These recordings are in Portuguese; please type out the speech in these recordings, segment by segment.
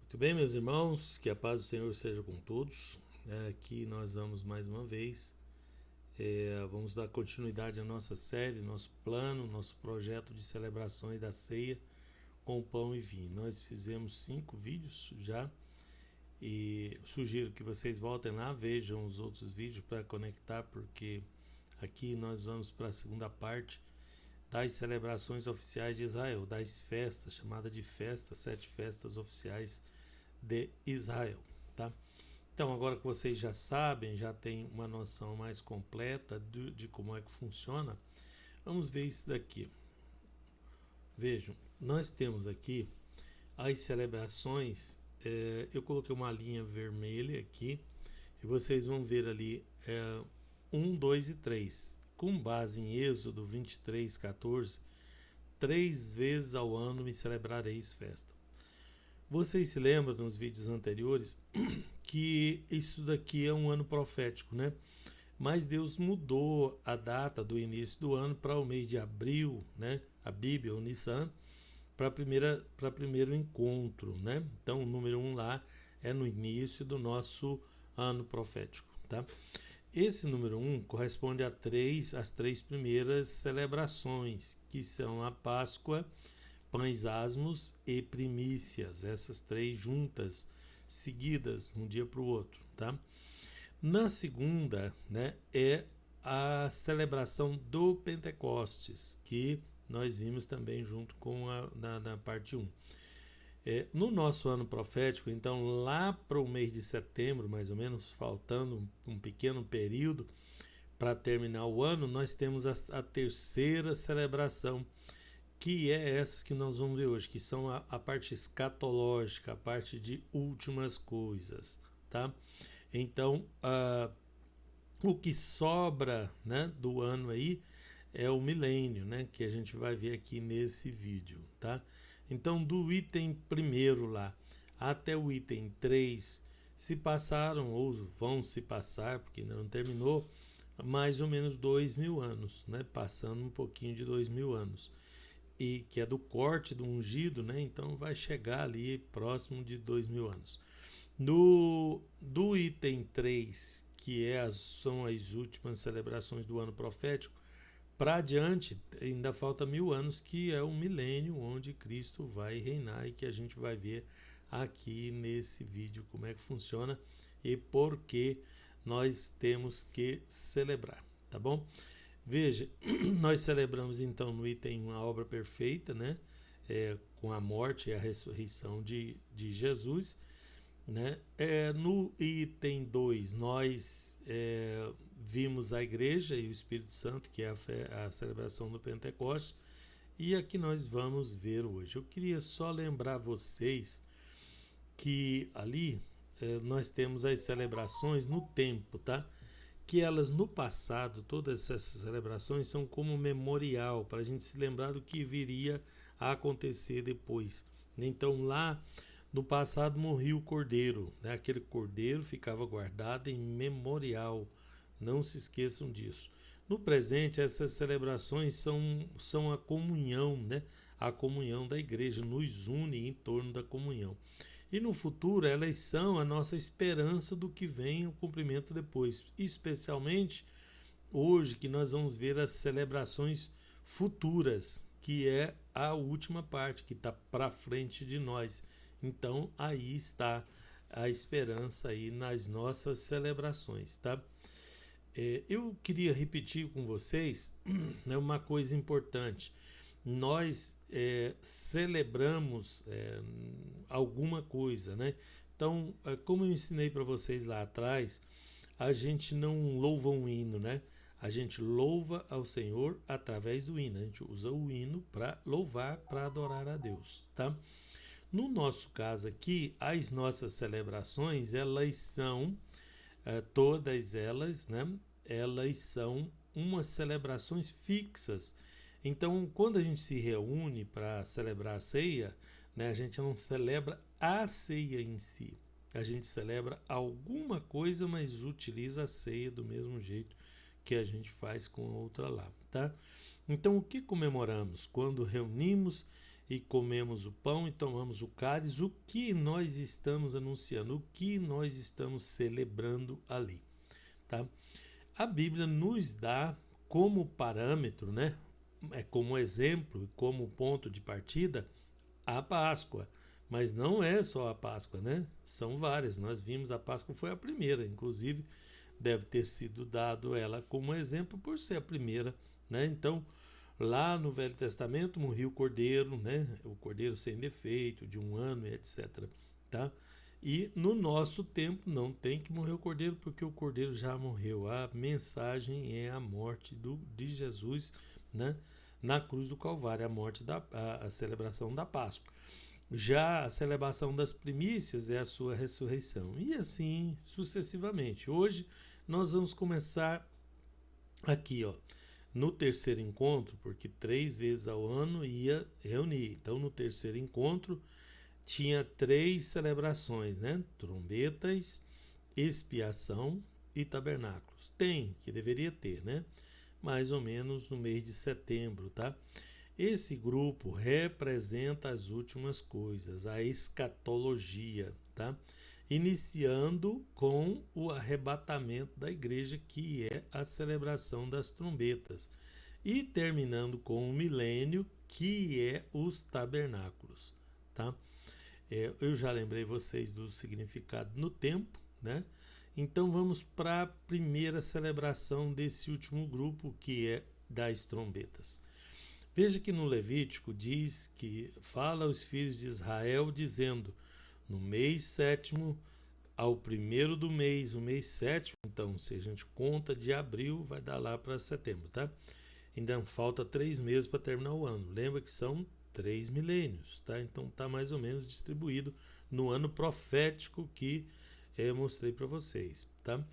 Muito bem, meus irmãos, que a paz do Senhor seja com todos. Aqui nós vamos mais uma vez, vamos dar continuidade à nossa série, nosso plano, nosso projeto de celebrações da ceia com pão e vinho. Nós fizemos 5 vídeos já e sugiro que vocês voltem lá, vejam os outros vídeos para conectar, porque aqui nós vamos para a segunda parte das celebrações oficiais de Israel, das festas, chamada de festas, 7 festas oficiais de Israel, tá? Então, agora que vocês já sabem, já têm uma noção mais completa de como é que funciona, vamos ver isso daqui. Vejam, nós temos aqui as celebrações, eu coloquei uma linha vermelha aqui, e vocês vão ver ali 1, 2 e 3, com base em Êxodo 23, 14, 3 vezes ao ano me celebrareis festa. Vocês se lembram nos vídeos anteriores que isso daqui é um ano profético, né? Mas Deus mudou a data do início do ano para o mês de abril, né? A Bíblia, o Nissan, para primeiro encontro, né? Então o número 1 lá é no início do nosso ano profético, tá? Esse número 1 corresponde às 3 primeiras celebrações, que são a Páscoa, pães asmos e primícias, essas 3 juntas, seguidas um dia para o outro, tá? Na segunda, né, é a celebração do Pentecostes, que nós vimos também junto com na parte 1. No nosso ano profético, então lá para o mês de setembro, mais ou menos, faltando um pequeno período para terminar o ano, nós temos a terceira celebração, que é essa que nós vamos ver hoje, que são a parte escatológica, a parte de últimas coisas, tá? Então, o que sobra, né, do ano aí é o milênio, né, que a gente vai ver aqui nesse vídeo, tá? Então, do item primeiro lá até o item 3, se passaram ou vão se passar, porque ainda não terminou, mais ou menos 2.000 anos, né, passando um pouquinho de 2.000 anos. E que é do corte do ungido, né? Então vai chegar ali próximo de 2.000 anos. Do item 3, que são as últimas celebrações do ano profético, para adiante ainda falta 1.000 anos, que é o milênio onde Cristo vai reinar, e que a gente vai ver aqui nesse vídeo como é que funciona e por que nós temos que celebrar, tá bom? Veja, nós celebramos então no item 1 a obra perfeita, né? Com a morte e a ressurreição de Jesus, né? No item 2 nós vimos a igreja e o Espírito Santo, que é a celebração do Pentecostes, e aqui nós vamos ver hoje. Eu queria só lembrar vocês que ali nós temos as celebrações no tempo, tá? Que elas no passado, todas essas celebrações são como memorial, para a gente se lembrar do que viria a acontecer depois. Então lá no passado morria o cordeiro, né? Aquele cordeiro ficava guardado em memorial, não se esqueçam disso. No presente, essas celebrações são a comunhão, né? A comunhão da igreja nos une em torno da comunhão. E no futuro, elas são a nossa esperança do que vem o cumprimento depois, especialmente hoje que nós vamos ver as celebrações futuras, que é a última parte que está para frente de nós. Então aí está a esperança aí nas nossas celebrações, tá? Eu queria repetir com vocês, né, uma coisa importante. Nós celebramos alguma coisa, né? Então, como eu ensinei para vocês lá atrás, a gente não louva um hino, né? A gente louva ao Senhor através do hino. A gente usa o hino para louvar, para adorar a Deus, tá? No nosso caso aqui, as nossas celebrações, elas são todas elas, né? Elas são umas celebrações fixas. Então, quando a gente se reúne para celebrar a ceia, né, a gente não celebra a ceia em si. A gente celebra alguma coisa, mas utiliza a ceia do mesmo jeito que a gente faz com a outra lá, tá? Então, o que comemoramos? Quando reunimos e comemos o pão e tomamos o cálice, o que nós estamos anunciando, o que nós estamos celebrando ali, tá? A Bíblia nos dá como parâmetro, né? Como exemplo, como ponto de partida, a Páscoa. Mas não é só a Páscoa, né? São várias. Nós vimos a Páscoa foi a primeira, inclusive deve ter sido dado ela como exemplo por ser a primeira, né? Então, lá no Velho Testamento morria o cordeiro, né? O cordeiro sem defeito, de 1 ano, etc. Tá? E no nosso tempo não tem que morrer o cordeiro, porque o cordeiro já morreu. A mensagem é a morte de Jesus, né? Na cruz do Calvário, a celebração da Páscoa. Já a celebração das primícias é a sua ressurreição. E assim sucessivamente. Hoje nós vamos começar aqui, ó, no terceiro encontro, porque 3 vezes ao ano ia reunir. Então, no terceiro encontro, tinha 3 celebrações, né? Trombetas, expiação e tabernáculos. Tem, que deveria ter, né? Mais ou menos no mês de setembro, tá? Esse grupo representa as últimas coisas, a escatologia, tá? Iniciando com o arrebatamento da igreja, que é a celebração das trombetas, e terminando com o milênio, que é os tabernáculos, tá? Eu já lembrei vocês do significado no tempo, né? Então vamos para a primeira celebração desse último grupo, que é das trombetas. Veja que no Levítico diz que fala aos filhos de Israel dizendo: no mês sétimo, ao primeiro do mês, o mês sétimo, então se a gente conta de abril, vai dar lá para setembro, tá? Ainda falta 3 meses para terminar o ano. Lembra que são 3 milênios, tá? Então tá mais ou menos distribuído no ano profético que eu mostrei para vocês, tá?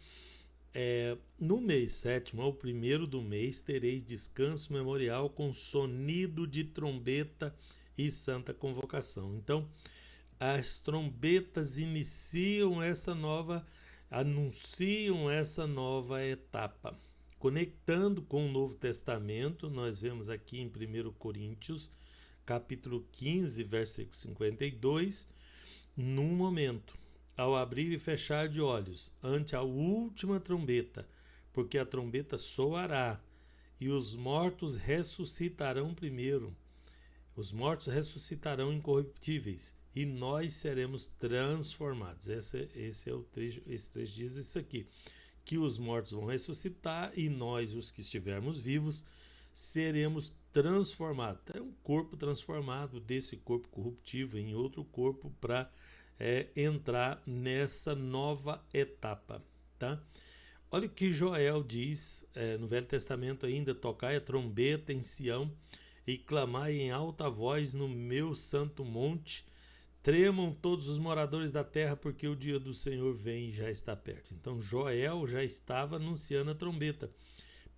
No mês sétimo, ao primeiro do mês, tereis descanso memorial com sonido de trombeta e santa convocação. Então, as trombetas anunciam essa nova etapa. Conectando com o Novo Testamento, nós vemos aqui em 1 Coríntios, capítulo 15, versículo 52, num momento, ao abrir e fechar de olhos, ante a última trombeta, porque a trombeta soará, e os mortos ressuscitarão primeiro. Os mortos ressuscitarão incorruptíveis, e nós seremos transformados. Esse trecho diz isso aqui, que os mortos vão ressuscitar, e nós, os que estivermos vivos, seremos transformados. É um corpo transformado desse corpo corruptível em outro corpo para entrar nessa nova etapa, tá? Olha o que Joel diz no Velho Testamento ainda: tocai a trombeta em Sião e clamai em alta voz no meu santo monte, tremam todos os moradores da terra, porque o dia do Senhor vem e já está perto. Então Joel já estava anunciando a trombeta.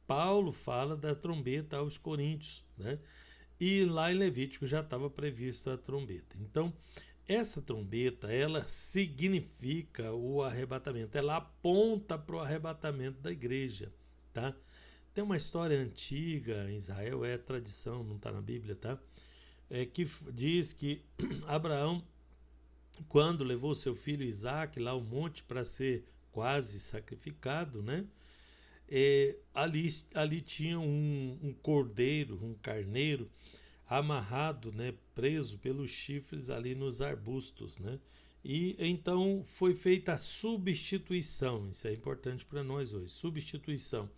Paulo fala da trombeta aos Coríntios, né? E lá em Levítico já estava prevista a trombeta. Então, essa trombeta, ela significa o arrebatamento, ela aponta para o arrebatamento da igreja, tá? Tem uma história antiga em Israel, é tradição, não está na Bíblia, tá? Que diz que Abraão, quando levou seu filho Isaque lá ao monte para ser quase sacrificado, né? Ali tinha um cordeiro, um carneiro, amarrado, né, preso pelos chifres ali nos arbustos, né? E então foi feita a substituição. Isso é importante para nós hoje. Substituição.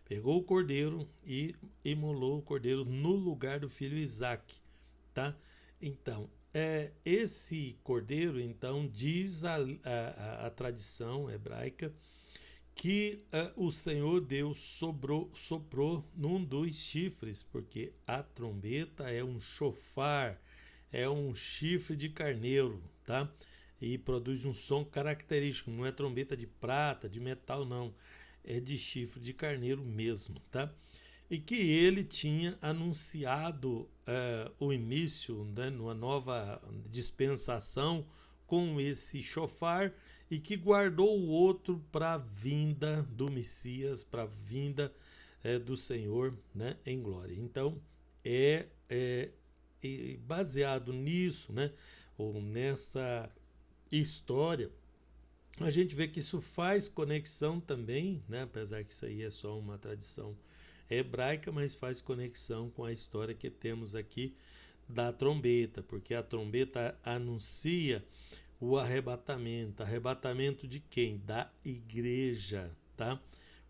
Pegou o cordeiro e imolou o cordeiro no lugar do filho Isaque, tá? Então, esse cordeiro, então, diz a tradição hebraica que o Senhor Deus soprou num dos chifres, porque a trombeta é um chofar, é um chifre de carneiro, tá? E produz um som característico, não é trombeta de prata, de metal, não, é de chifre de carneiro mesmo, tá? E que ele tinha anunciado o início, né, numa nova dispensação com esse chofar, e que guardou o outro para a vinda do Messias, para a vinda do Senhor, né, em glória. Então, e baseado nisso, né, ou nessa história, a gente vê que isso faz conexão também, né, apesar que isso aí é só uma tradição hebraica, mas faz conexão com a história que temos aqui da trombeta, porque a trombeta anuncia o arrebatamento. Arrebatamento de quem? Da igreja, tá?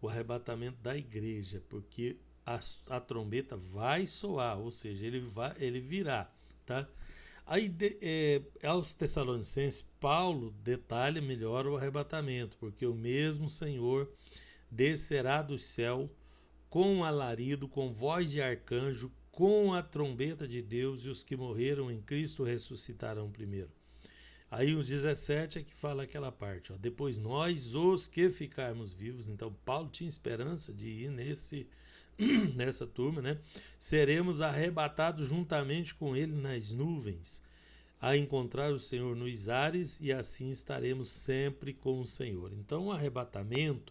O arrebatamento da igreja, porque a trombeta vai soar, ou seja, ele virá, tá? Aí, aos Tessalonicenses, Paulo detalha melhor o arrebatamento, porque o mesmo Senhor descerá do céu com alarido, com voz de arcanjo, com a trombeta de Deus, e os que morreram em Cristo ressuscitarão primeiro. Aí o 17 é que fala aquela parte, ó, depois nós, os que ficarmos vivos, então Paulo tinha esperança de ir nessa turma, né? Seremos arrebatados juntamente com ele nas nuvens, a encontrar o Senhor nos ares, e assim estaremos sempre com o Senhor. Então o arrebatamento,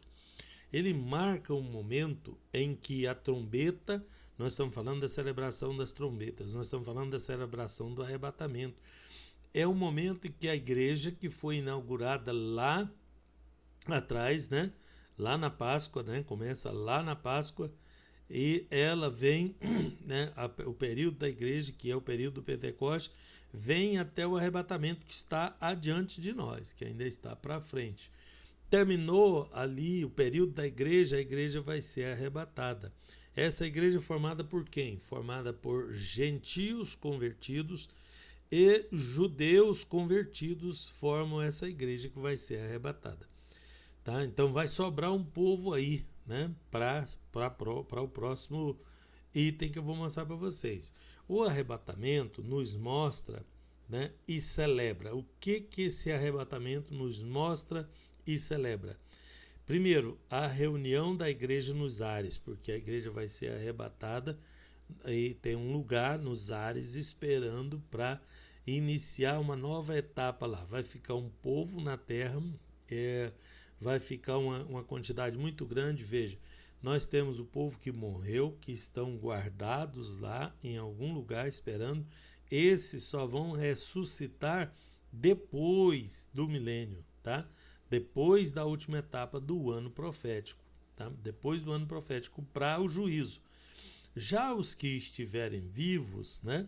ele marca um momento em que a trombeta, nós estamos falando da celebração das trombetas, nós estamos falando da celebração do arrebatamento. É o momento em que a igreja, que foi inaugurada lá atrás, né? Lá na Páscoa, né? Começa lá na Páscoa, e ela vem, né? O período da igreja, que é o período do Pentecoste, vem até o arrebatamento que está adiante de nós, que ainda está para frente. Terminou ali o período da igreja, a igreja vai ser arrebatada. Essa igreja é formada por quem? Formada por gentios convertidos e judeus convertidos formam essa igreja que vai ser arrebatada. Tá? Então vai sobrar um povo aí, né, para o próximo item que eu vou mostrar para vocês. O arrebatamento nos mostra, né, e celebra. O que esse arrebatamento nos mostra e celebra? Primeiro, a reunião da igreja nos ares, porque a igreja vai ser arrebatada e tem um lugar nos ares esperando para iniciar uma nova etapa lá. Vai ficar um povo na terra, vai ficar uma quantidade muito grande. Veja, nós temos o povo que morreu, que estão guardados lá em algum lugar esperando. Esses só vão ressuscitar depois do milênio, tá? Depois da última etapa do ano profético, tá? Depois do ano profético para o juízo. Já os que estiverem vivos, né?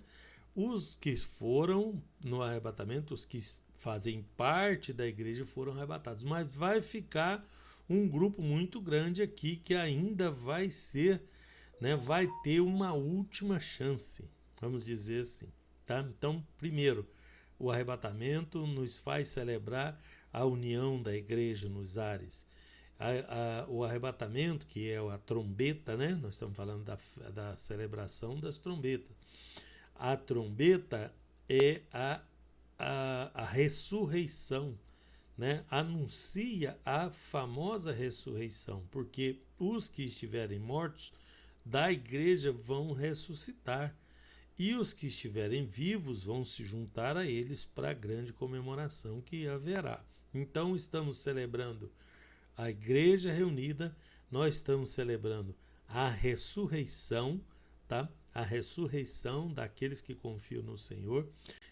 Os que foram no arrebatamento, os que fazem parte da igreja foram arrebatados. Mas vai ficar um grupo muito grande aqui que ainda vai ser, né? Vai ter uma última chance, vamos dizer assim, tá? Então, primeiro, o arrebatamento nos faz celebrar a união da igreja nos ares. O arrebatamento, que é a trombeta, né? Nós estamos falando da celebração das trombetas. A trombeta é a ressurreição, né? Anuncia a famosa ressurreição, porque os que estiverem mortos da igreja vão ressuscitar, e os que estiverem vivos vão se juntar a eles para a grande comemoração que haverá. Então estamos celebrando a igreja reunida, nós estamos celebrando a ressurreição, tá? A ressurreição daqueles que confiam no Senhor,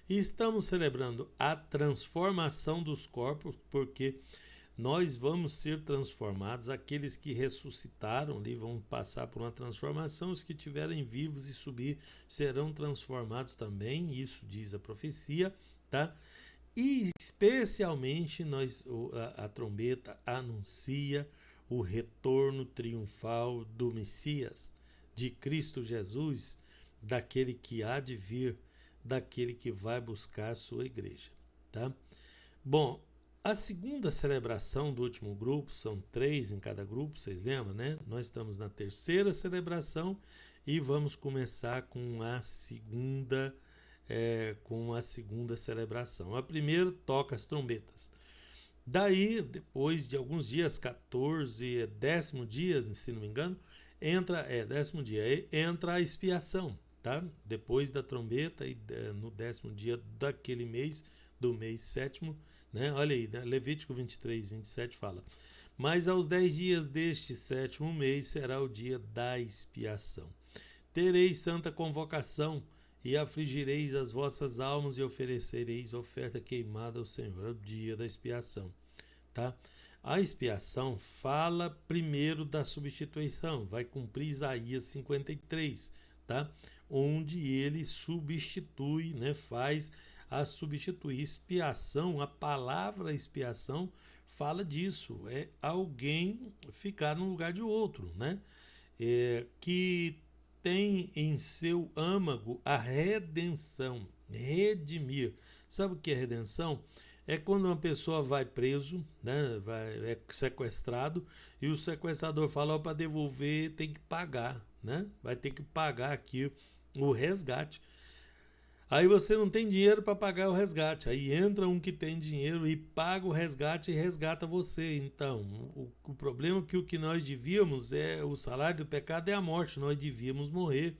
e estamos celebrando a transformação dos corpos, porque nós vamos ser transformados. Aqueles que ressuscitaram ali vão passar por uma transformação, os que estiverem vivos e subir serão transformados também, isso diz a profecia, tá? E especialmente a trombeta anuncia o retorno triunfal do Messias, de Cristo Jesus, daquele que há de vir, daquele que vai buscar a sua igreja, tá? Bom, a segunda celebração do último grupo, são 3 em cada grupo, vocês lembram, né? Nós estamos na terceira celebração e vamos começar com a segunda celebração. A primeira toca as trombetas. Daí, depois de alguns dias, 14, 10º dia, se não me engano, entra 10º dia, entra a expiação, tá? Depois da trombeta e no 10º dia daquele mês, do mês 7º, né? Olha aí, né? Levítico 23, 27 fala: mas aos 10 dias deste 7º mês será o dia da expiação. Tereis santa convocação, e afligireis as vossas almas e oferecereis oferta queimada ao Senhor, ao dia da expiação, tá? A expiação fala primeiro da substituição, vai cumprir Isaías 53, tá? Onde ele substitui, né? Faz a substituir. Expiação, a palavra expiação fala disso, é alguém ficar no lugar de outro, né? Que tem em seu âmago a redenção, redimir. Sabe o que é redenção? É quando uma pessoa vai preso, né, é sequestrado, e o sequestrador fala, para devolver tem que pagar, né? Vai ter que pagar aqui o resgate. Aí você não tem dinheiro para pagar o resgate. Aí entra um que tem dinheiro e paga o resgate e resgata você. Então, o problema é que o que nós devíamos o salário do pecado é a morte. Nós devíamos morrer.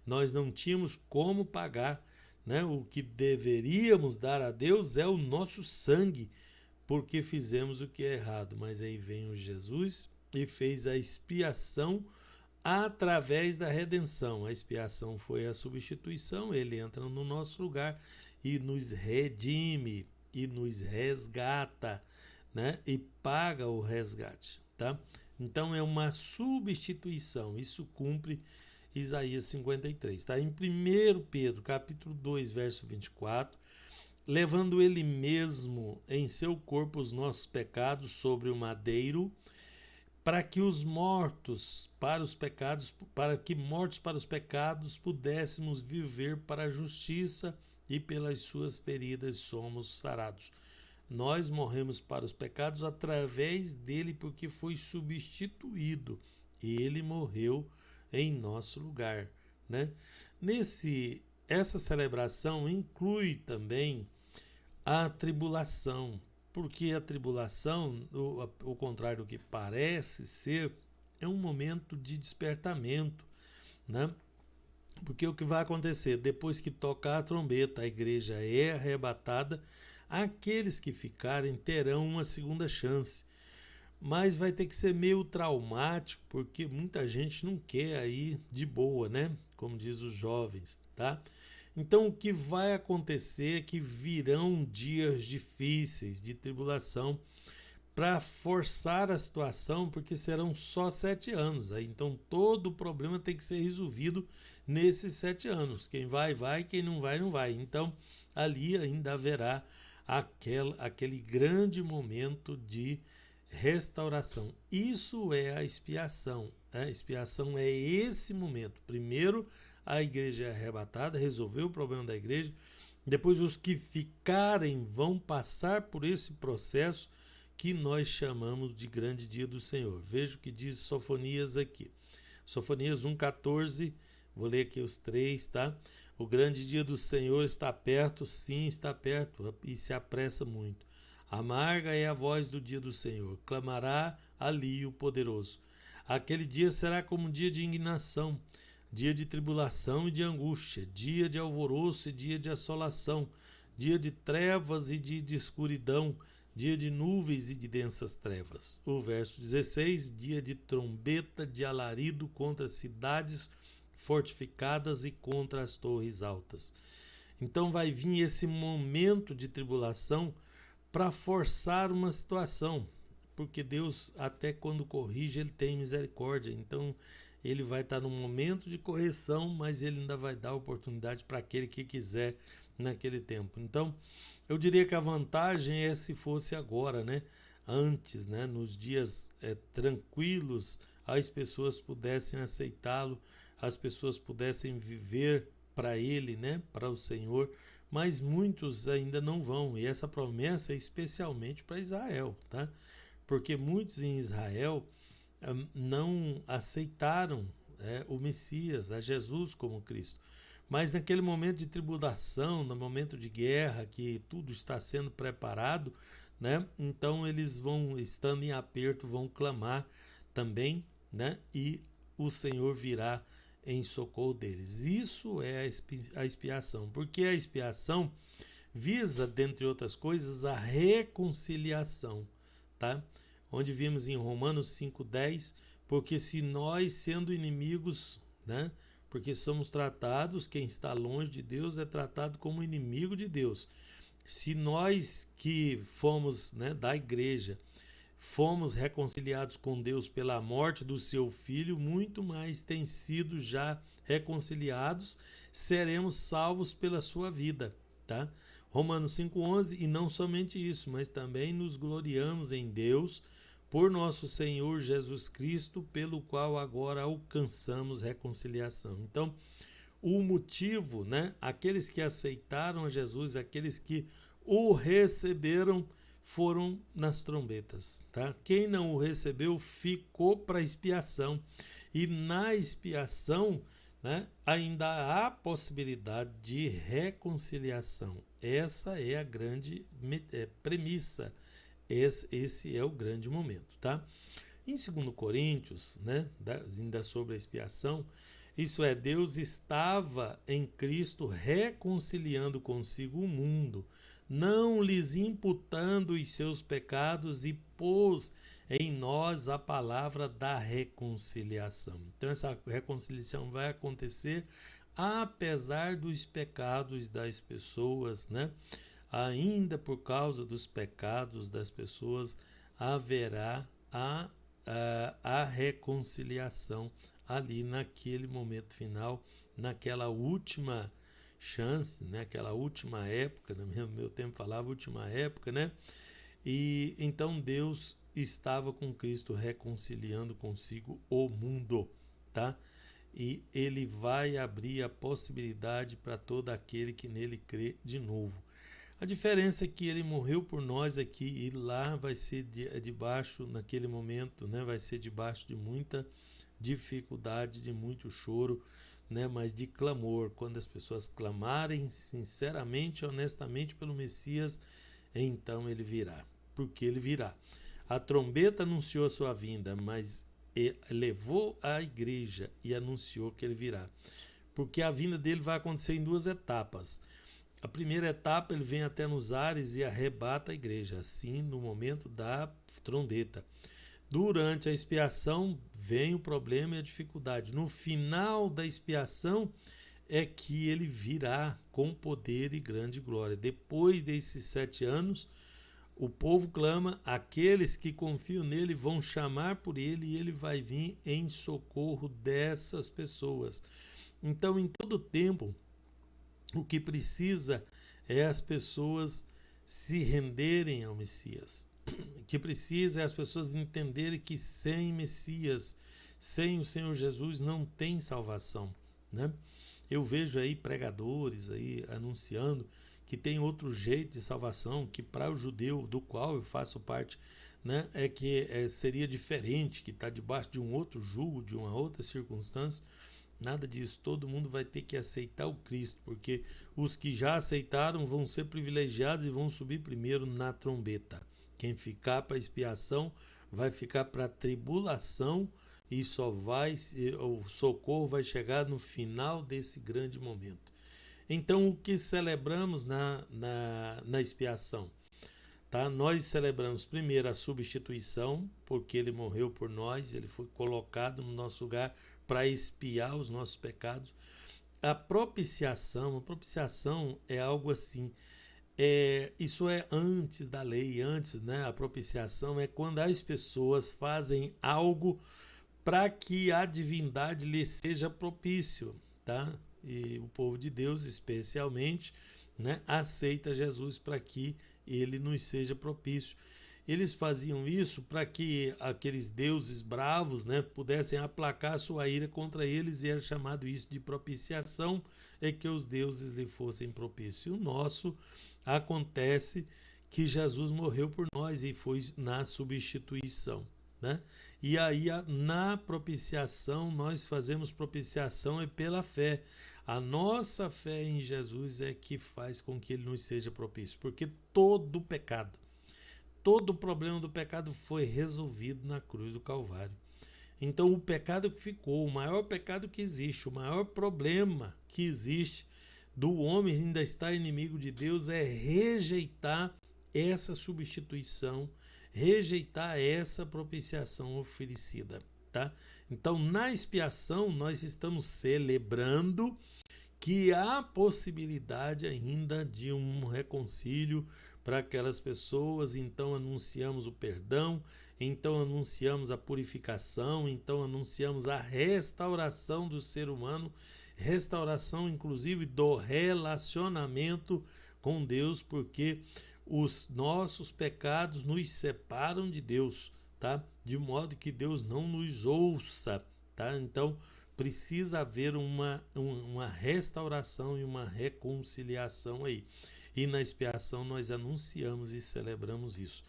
Nós não tínhamos como pagar, né? O que deveríamos dar a Deus é o nosso sangue, porque fizemos o que é errado. Mas aí vem o Jesus e fez a expiação através da redenção. A expiação foi a substituição, ele entra no nosso lugar e nos redime, e nos resgata, né? E paga o resgate, tá? Então é uma substituição, isso cumpre Isaías 53, tá? Em 1 Pedro, capítulo 2, verso 24, levando ele mesmo em seu corpo os nossos pecados sobre o madeiro, para que mortos para os pecados pudéssemos viver para a justiça, e pelas suas feridas somos sarados. Nós morremos para os pecados através dele, porque foi substituído. Ele morreu em nosso lugar, né? Essa celebração inclui também a tribulação, porque a tribulação, o contrário do que parece ser, é um momento de despertamento, né? Porque o que vai acontecer? Depois que tocar a trombeta, a igreja é arrebatada, aqueles que ficarem terão uma segunda chance. Mas vai ter que ser meio traumático, porque muita gente não quer aí de boa, né? Como diz os jovens, tá? Então, o que vai acontecer é que virão dias difíceis de tribulação para forçar a situação, porque serão só 7 anos. Aí, então, todo o problema tem que ser resolvido nesses 7 anos. Quem vai, vai. Quem não vai, não vai. Então, ali ainda haverá aquele grande momento de restauração. Isso é a expiação. A expiação é esse momento. Primeiro, a igreja é arrebatada, resolveu o problema da igreja. Depois, os que ficarem vão passar por esse processo que nós chamamos de grande dia do Senhor. Veja o que diz Sofonias aqui. Sofonias 1,14, vou ler aqui os 3, tá? O grande dia do Senhor está perto, sim, está perto, e se apressa muito. Amarga é a voz do dia do Senhor, clamará ali o poderoso. Aquele dia será como um dia de indignação, dia de tribulação e de angústia, dia de alvoroço e dia de assolação, dia de trevas e de escuridão, dia de nuvens e de densas trevas. O verso 16, dia de trombeta, de alarido contra cidades fortificadas e contra as torres altas. Então vai vir esse momento de tribulação para forçar uma situação, porque Deus, até quando corrige, ele tem misericórdia. Então ele vai estar num momento de correção, mas ele ainda vai dar oportunidade para aquele que quiser naquele tempo. Então eu diria que a vantagem é se fosse agora, né? Antes, né? Nos dias tranquilos, as pessoas pudessem aceitá-lo, as pessoas pudessem viver para ele, né? Para o Senhor, mas muitos ainda não vão, e essa promessa é especialmente para Israel, tá? Porque muitos em Israel não aceitaram o Messias, a Jesus como Cristo. Mas naquele momento de tribulação, no momento de guerra, que tudo está sendo preparado, né? Então eles vão, estando em aperto, vão clamar também, né? E o Senhor virá em socorro deles. Isso é a expiação, porque a expiação visa, dentre outras coisas, a reconciliação, tá? Onde vimos em Romanos 5,10, porque se nós, sendo inimigos, né? porque somos tratados, quem está longe de Deus é tratado como inimigo de Deus. Se nós que fomos, né, da igreja, fomos reconciliados com Deus pela morte do seu filho, muito mais tem sido já reconciliados, seremos salvos pela sua vida, tá? Romanos 5,11, e não somente isso, mas também nos gloriamos em Deus por nosso Senhor Jesus Cristo, pelo qual agora alcançamos reconciliação. Então, o motivo, né? Aqueles que aceitaram a Jesus, aqueles que o receberam, foram nas trombetas, tá? Quem não o recebeu ficou para expiação. E na expiação, né, ainda há possibilidade de reconciliação. Essa é a grande premissa. Esse é o grande momento, tá? Em 2 Coríntios, né, ainda sobre a expiação, isso é, Deus estava em Cristo reconciliando consigo o mundo, não lhes imputando os seus pecados, e pôs em nós a palavra da reconciliação. Então essa reconciliação vai acontecer apesar dos pecados das pessoas, né? Ainda por causa dos pecados das pessoas haverá a reconciliação ali naquele momento final, naquela última chance, né? Aquela última época, no meu tempo falava última época, né? E então Deus estava com Cristo reconciliando consigo o mundo, tá? E ele vai abrir a possibilidade para todo aquele que nele crê de novo. A diferença é que ele morreu por nós aqui, e lá vai ser debaixo, naquele momento, né? Vai ser debaixo de muita dificuldade, de muito choro, né? Mas de clamor. Quando as pessoas clamarem sinceramente, honestamente pelo Messias, então ele virá. Porque ele virá. A trombeta anunciou a sua vinda, mas levou a igreja e anunciou que ele virá. Porque a vinda dele vai acontecer em 2 etapas. A primeira etapa, ele vem até nos ares e arrebata a igreja, assim no momento da trombeta. Durante a expiação vem o problema e a dificuldade. No final da expiação é que ele virá com poder e grande glória. Depois desses 7 anos, o povo clama, aqueles que confiam nele vão chamar por ele, e ele vai vir em socorro dessas pessoas. Então, em todo tempo, o que precisa é as pessoas se renderem ao Messias. O que precisa é as pessoas entenderem que sem Messias, sem o Senhor Jesus, não tem salvação, né? Eu vejo aí pregadores aí anunciando que tem outro jeito de salvação, que para o judeu, do qual eu faço parte, né, seria diferente, que está debaixo de um outro jugo, de uma outra circunstância. Nada disso, todo mundo vai ter que aceitar o Cristo, porque os que já aceitaram vão ser privilegiados e vão subir primeiro na trombeta. Quem ficar para expiação vai ficar para tribulação, e o socorro vai chegar no final desse grande momento. Então, o que celebramos na expiação? Tá? Nós celebramos primeiro a substituição, porque ele morreu por nós, ele foi colocado no nosso lugar para expiar os nossos pecados. A propiciação é algo assim, isso é antes da lei, antes, né? A propiciação é quando as pessoas fazem algo para que a divindade lhe seja propício, tá? E o povo de Deus, especialmente, né, aceita Jesus para que ele nos seja propício. Eles faziam isso para que aqueles deuses bravos, né, pudessem aplacar sua ira contra eles, e era chamado isso de propiciação, é que os deuses lhe fossem propícios. E o nosso acontece que Jesus morreu por nós e foi na substituição, né? E aí na propiciação, nós fazemos propiciação pela fé. A nossa fé em Jesus é que faz com que ele nos seja propício, porque todo o pecado, todo o problema do pecado foi resolvido na cruz do Calvário. Então o pecado que ficou, o maior pecado que existe, o maior problema que existe do homem ainda estar inimigo de Deus, é rejeitar essa substituição, rejeitar essa propiciação oferecida, tá? Então, na expiação, nós estamos celebrando que há possibilidade ainda de um reconcílio para aquelas pessoas, então anunciamos o perdão, então anunciamos a purificação, então anunciamos a restauração do ser humano, restauração inclusive do relacionamento com Deus, porque os nossos pecados nos separam de Deus, tá? De modo que Deus não nos ouça, tá? Então precisa haver uma restauração e uma reconciliação aí. E na expiação nós anunciamos e celebramos isso.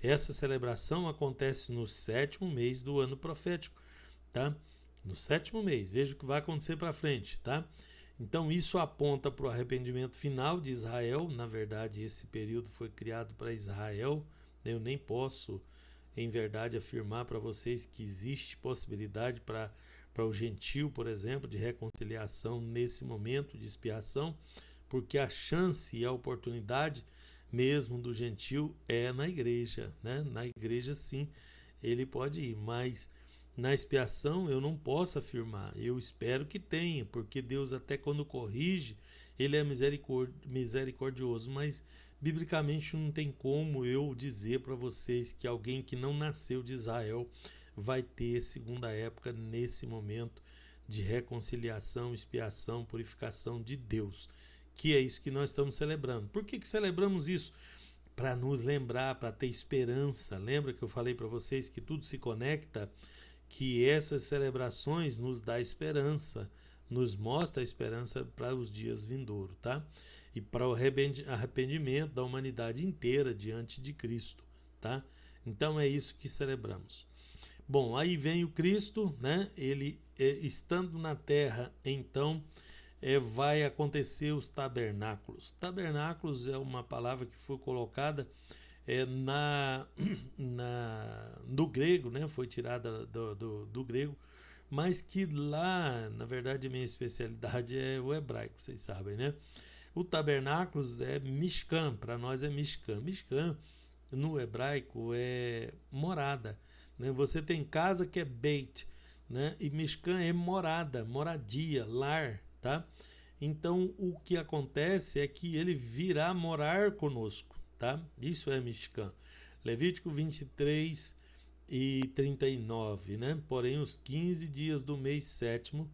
Essa celebração acontece no 7º mês do ano profético, tá? No 7º mês, veja o que vai acontecer para frente, tá? Então isso aponta para o arrependimento final de Israel. Na verdade, esse período foi criado para Israel. Eu nem posso, em verdade, afirmar para vocês que existe possibilidade para o gentio, por exemplo, de reconciliação nesse momento de expiação, porque a chance e a oportunidade mesmo do gentio é na igreja, né? Na igreja sim, ele pode ir, mas na expiação eu não posso afirmar. Eu espero que tenha, porque Deus até quando corrige, ele é misericordioso, mas biblicamente não tem como eu dizer para vocês que alguém que não nasceu de Israel vai ter segunda época nesse momento de reconciliação, expiação, purificação de Deus, que é isso que nós estamos celebrando. Por que celebramos isso? Para nos lembrar, para ter esperança. Lembra que eu falei para vocês que tudo se conecta? Que essas celebrações nos dá esperança, nos mostra a esperança para os dias vindouros, tá? E para o arrependimento da humanidade inteira diante de Cristo, tá? Então é isso que celebramos. Bom, aí vem o Cristo, né? Ele estando na terra, então vai acontecer os tabernáculos. Tabernáculos é uma palavra que foi colocada do grego, né? Foi tirada do grego, mas que lá, na verdade, a minha especialidade é o hebraico, vocês sabem, né? O tabernáculos é Mishkan, para nós é Mishkan. Mishkan, no hebraico, é morada, né? Você tem casa que é Beit, né? E Mishkan é morada, moradia, lar, tá? Então, o que acontece é que ele virá morar conosco, tá? Isso é Mishkan. Levítico 23 e 39, né? Porém, os 15 dias do mês 7º,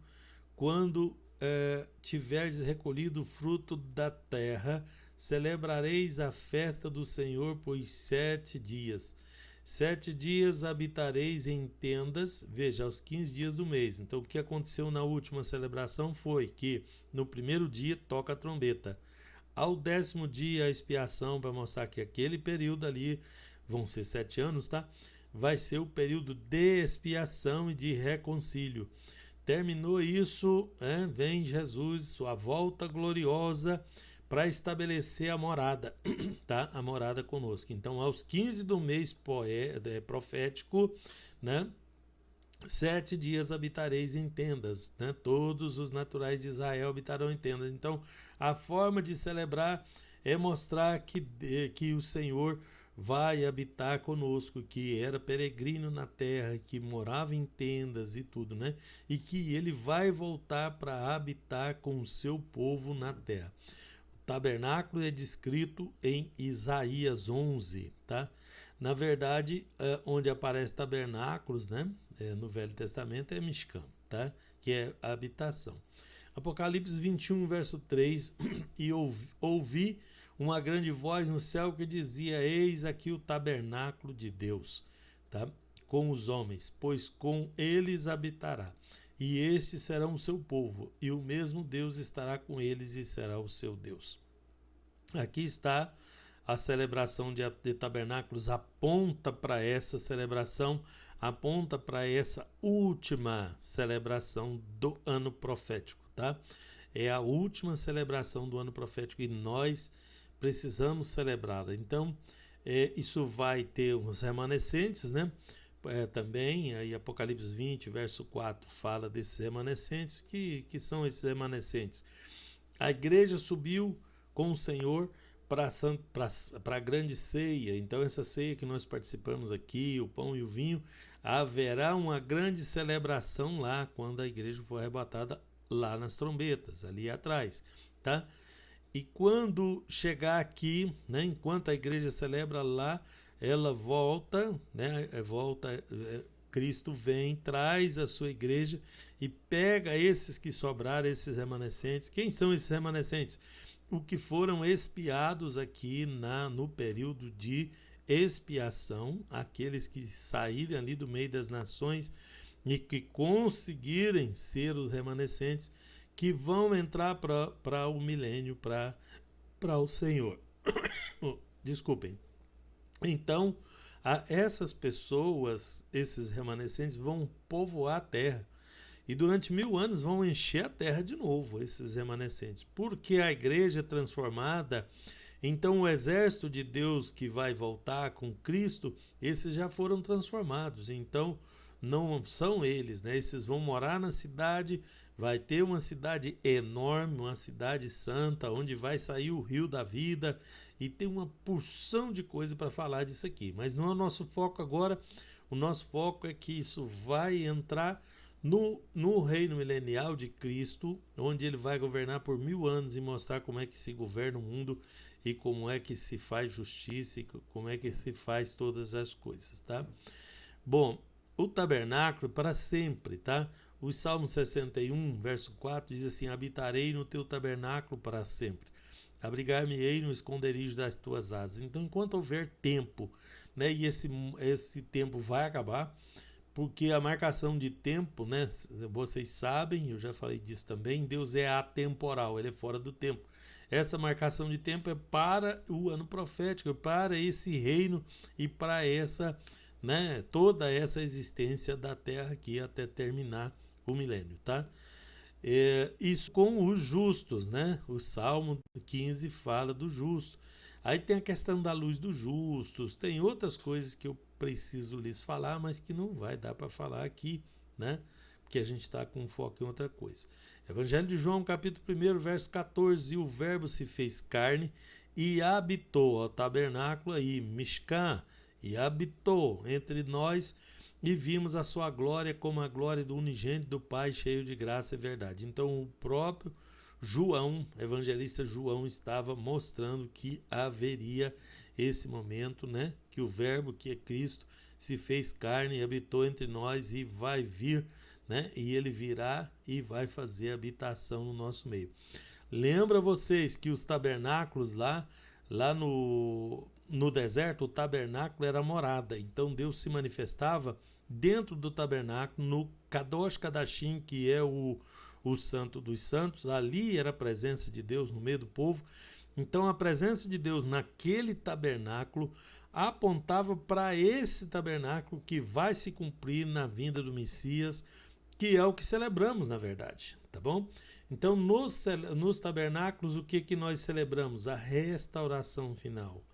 quando tiverdes recolhido o fruto da terra, celebrareis a festa do Senhor por 7 dias. 7 dias habitareis em tendas, veja, aos 15 dias do mês. Então, o que aconteceu na última celebração foi que no primeiro dia toca a trombeta. Ao 10º dia, a expiação, para mostrar que aquele período ali, vão ser 7 anos, tá? Vai ser o período de expiação e de reconcílio. Terminou isso, vem Jesus, sua volta gloriosa, para estabelecer a morada, tá? A morada conosco. Então, aos 15 do mês profético, né? 7 dias habitareis em tendas, né? Todos os naturais de Israel habitarão em tendas. Então, a forma de celebrar é mostrar que o Senhor vai habitar conosco, que era peregrino na terra, que morava em tendas e tudo, né? E que ele vai voltar para habitar com o seu povo na terra. O tabernáculo é descrito em Isaías 11, tá? Na verdade, onde aparece tabernáculos, né? No Velho Testamento é Mishkan, tá? Que é a habitação. Apocalipse 21, verso 3, e ouvi uma grande voz no céu que dizia: eis aqui o tabernáculo de Deus, tá? Com os homens, pois com eles habitará, e estes serão o seu povo, e o mesmo Deus estará com eles e será o seu Deus. Aqui está a celebração de tabernáculos, aponta para essa celebração, aponta para essa última celebração do ano profético, tá? É a última celebração do ano profético e nós precisamos celebrá-la. Então, isso vai ter uns remanescentes, né? Também, aí Apocalipse 20, verso 4, fala desses remanescentes. Que são esses remanescentes? A igreja subiu com o Senhor para a grande ceia. Então, essa ceia que nós participamos aqui, o pão e o vinho, haverá uma grande celebração lá, quando a igreja for arrebatada lá nas trombetas, ali atrás, tá? E quando chegar aqui, né, enquanto a igreja celebra lá, ela volta, né, Cristo vem, traz a sua igreja e pega esses que sobraram, esses remanescentes. Quem são esses remanescentes? O que foram expiados aqui no período de expiação, aqueles que saírem ali do meio das nações e que conseguirem ser os remanescentes, que vão entrar para o milênio, para o Senhor. Desculpem. Então, essas pessoas, esses remanescentes, vão povoar a terra. E durante 1000 anos vão encher a terra de novo, esses remanescentes. Porque a igreja é transformada, então o exército de Deus que vai voltar com Cristo, esses já foram transformados. Então, não são eles, né? Esses vão morar na cidade, vai ter uma cidade enorme, uma cidade santa, onde vai sair o rio da vida, e tem uma porção de coisa para falar disso aqui. Mas não é o nosso foco agora. O nosso foco é que isso vai entrar no reino milenial de Cristo, onde ele vai governar por 1000 anos e mostrar como é que se governa o mundo e como é que se faz justiça e como é que se faz todas as coisas, tá? Bom, o tabernáculo para sempre, tá? O Salmo 61, verso 4 diz assim: habitarei no teu tabernáculo para sempre, abrigar-me-ei no esconderijo das tuas asas. Então, enquanto houver tempo, né, e esse tempo vai acabar, porque a marcação de tempo, né, vocês sabem, eu já falei disso também, Deus é atemporal, ele é fora do tempo. Essa marcação de tempo é para o ano profético, para esse reino e para essa, né, toda essa existência da terra aqui até terminar o milênio, tá? Isso com os justos, né? O Salmo 15 fala do justo. Aí tem a questão da luz dos justos, tem outras coisas que eu preciso lhes falar, mas que não vai dar para falar aqui, né? Porque a gente está com foco em outra coisa. Evangelho de João, capítulo 1, verso 14: e o verbo se fez carne e habitou, ao tabernáculo aí, Mishkan, e habitou entre nós, e vimos a sua glória como a glória do unigênito do Pai, cheio de graça e verdade. Então o próprio João, evangelista João, estava mostrando que haveria esse momento, né? Que o verbo, que é Cristo, se fez carne e habitou entre nós e vai vir, né? E ele virá e vai fazer habitação no nosso meio. Lembra vocês que os tabernáculos lá no deserto, o tabernáculo era morada. Então Deus se manifestava dentro do tabernáculo, no Kadosh Kadashim, que é o Santo dos Santos. Ali era a presença de Deus no meio do povo. Então a presença de Deus naquele tabernáculo apontava para esse tabernáculo que vai se cumprir na vinda do Messias, que é o que celebramos, na verdade, tá bom? Então, nos tabernáculos, o que nós celebramos? A restauração final.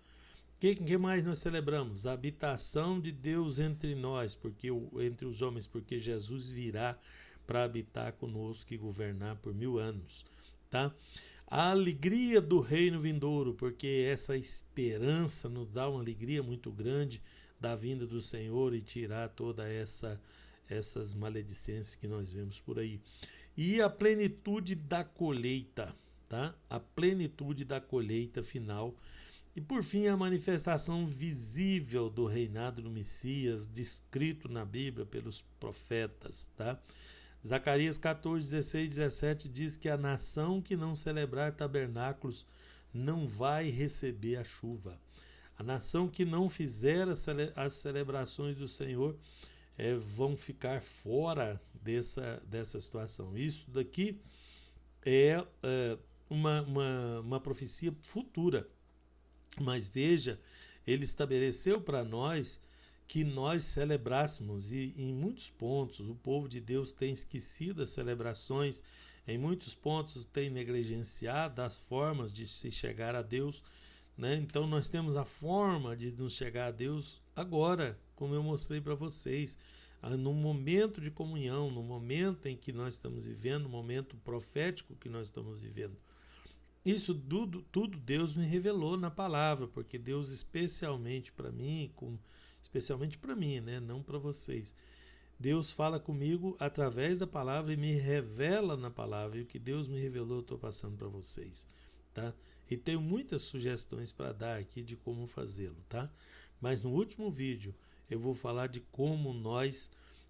O que mais nós celebramos? A habitação de Deus entre nós, entre os homens, porque Jesus virá para habitar conosco e governar por 1000 anos, tá? A alegria do reino vindouro, porque essa esperança nos dá uma alegria muito grande da vinda do Senhor e tirar toda essas maledicências que nós vemos por aí. E a plenitude da colheita, tá? A plenitude da colheita final. E por fim, a manifestação visível do reinado do Messias, descrito na Bíblia pelos profetas, tá? Zacarias 14, 16, 17 diz que a nação que não celebrar tabernáculos não vai receber a chuva. A nação que não fizer as celebrações do Senhor vão ficar fora dessa situação. Isso daqui é uma profecia futura. Mas veja, ele estabeleceu para nós que nós celebrássemos, e em muitos pontos o povo de Deus tem esquecido as celebrações, em muitos pontos tem negligenciado as formas de se chegar a Deus, né? Então nós temos a forma de nos chegar a Deus agora, como eu mostrei para vocês, no momento de comunhão, no momento em que nós estamos vivendo, no momento profético que nós estamos vivendo. Isso tudo Deus me revelou na palavra, porque Deus especialmente para mim, especialmente para mim, né? Não para vocês. Deus fala comigo através da palavra e me revela na palavra. E o que Deus me revelou eu estou passando para vocês, tá? E tenho muitas sugestões para dar aqui de como fazê-lo, tá? Mas no último vídeo eu vou falar de como nós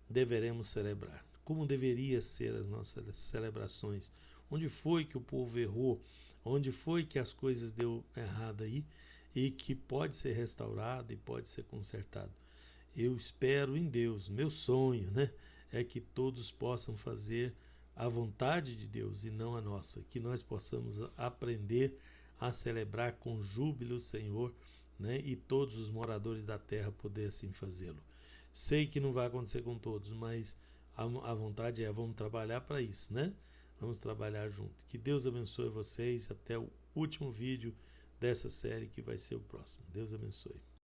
deveremos celebrar, como deveria ser as nossas celebrações, onde foi que o povo errou, onde foi que as coisas deu errado aí e que pode ser restaurado e pode ser consertado. Eu espero em Deus, meu sonho, né, é que todos possam fazer a vontade de Deus e não a nossa, que nós possamos aprender a celebrar com júbilo o Senhor, né, e todos os moradores da terra poder assim fazê-lo. Sei que não vai acontecer com todos, mas a vontade é, vamos trabalhar para isso, né? Vamos trabalhar junto. Que Deus abençoe vocês até o último vídeo dessa série que vai ser o próximo. Deus abençoe.